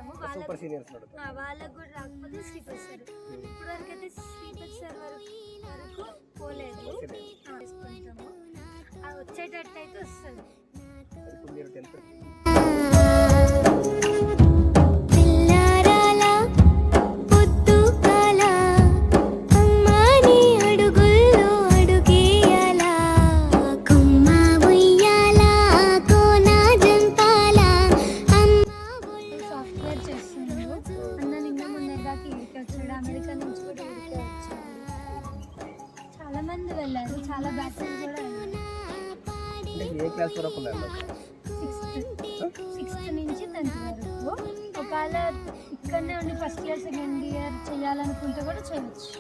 అడుగుతాము. వాళ్ళకు కూడా రాకపోతే శ్రీపతి సార్. ఇప్పుడు వరకు అయితే శ్రీపతి సార్ వరకు పోలేదు, చేసుకుంటాము. వచ్చేటట్టు అయితే వస్తుంది. అమెరికా నుంచి కూడా చాలా మంది వెళ్ళారు, చాలా బ్యాచెస్ కూడా సిక్స్త్ నుంచి 10th వరకు. ఒకవేళ ఇక్కడనే ఉండి ఫస్ట్ ఇయర్ సెకండ్ ఇయర్ చేయాలనుకుంటే కూడా చేయవచ్చు.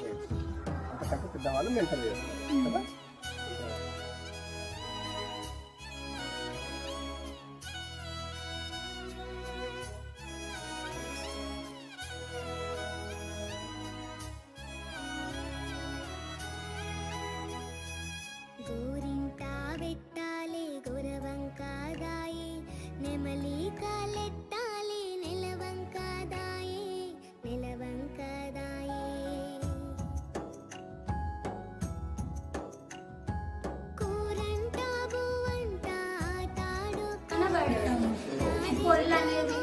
పొడులు అనేది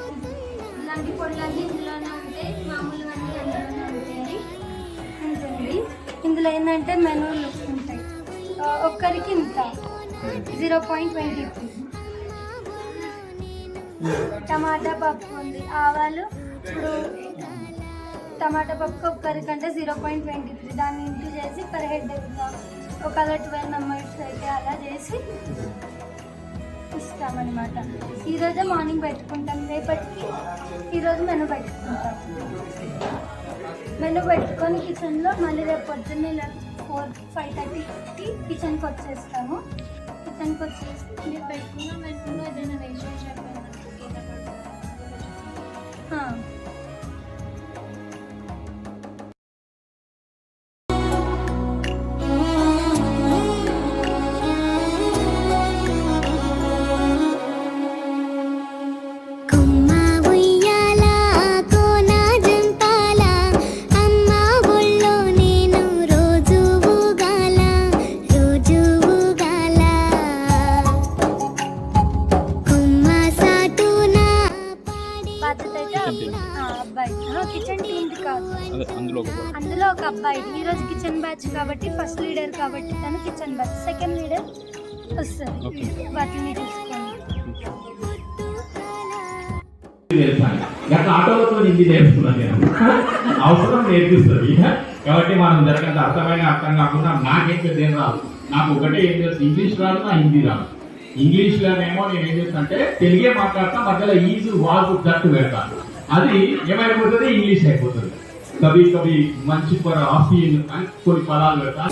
ఇలాంటి పొడులన్నీ ఇందులోనే ఉంటాయి, మామూలుగా అన్నీ అందులోనే ఉంటాయి. ఉంటుంది ఇందులో ఏంటంటే మెనూలు ఉంటాయి. ఒక్కరికి ఇంత 0.23. టమాటా పప్పు ఉంది, ఆవాలు. ఇప్పుడు టమాటా పప్పు ఒక్కరికంటే 0.23, దాన్ని ఇంటూ చేసి పర్ హెడ్ ఒకవేళ 12 మెంబర్స్ అయితే అలా చేసి ఇస్తామన్నమాట. ఈరోజే మార్నింగ్ పెట్టుకుంటాం, రేపటికి ఈరోజు మెనూ పెట్టుకుంటాం. మెనూ పెట్టుకొని కిచెన్లో మళ్ళీ రేపు పొద్దున్నే 4-5:30కి కిచెన్కి వచ్చేస్తాము. కిచెన్కి వచ్చేసి మీరు పెట్టుకున్న మెనూలో ఏదైనా వేస్ట్ చెప్పండి. కిచెన్ టీమ్ కాదు, అందులో ఒక అబ్బాయి. ఈరోజు కిచెన్ బ్యాచ్ కాబట్టి ఫస్ట్ లీడర్ కాబట్టి తను కిచెన్ బ్యాచ్, సెకండ్ లీడర్ వస్తుంది. వాటిని తీసుకోండి. ఆటోలతో హిందీ నేర్చుకున్నాను నేను, అవసరం నేర్పిస్తుంది కాబట్టి మనం జరగంత అర్థమైన అర్థం కాకుండా నాకేం పెద్ద ఏం రాదు. నాకు ఒకటే ఏం చేస్తుంది, ఇంగ్లీష్ రాదు, నా హిందీ రాదు. ఇంగ్లీష్లోనేమో నేను ఏం చేస్తానంటే తెలుగే మాట్లాడతా, మధ్యలో ఈజు వాగు జట్టు పెడతాను. అది ఏమైపోతుంది, ఇంగ్లీష్ అయిపోతుంది. కవి మంచి ఆఫీల్ అని కొన్ని పదాలు పెడతా.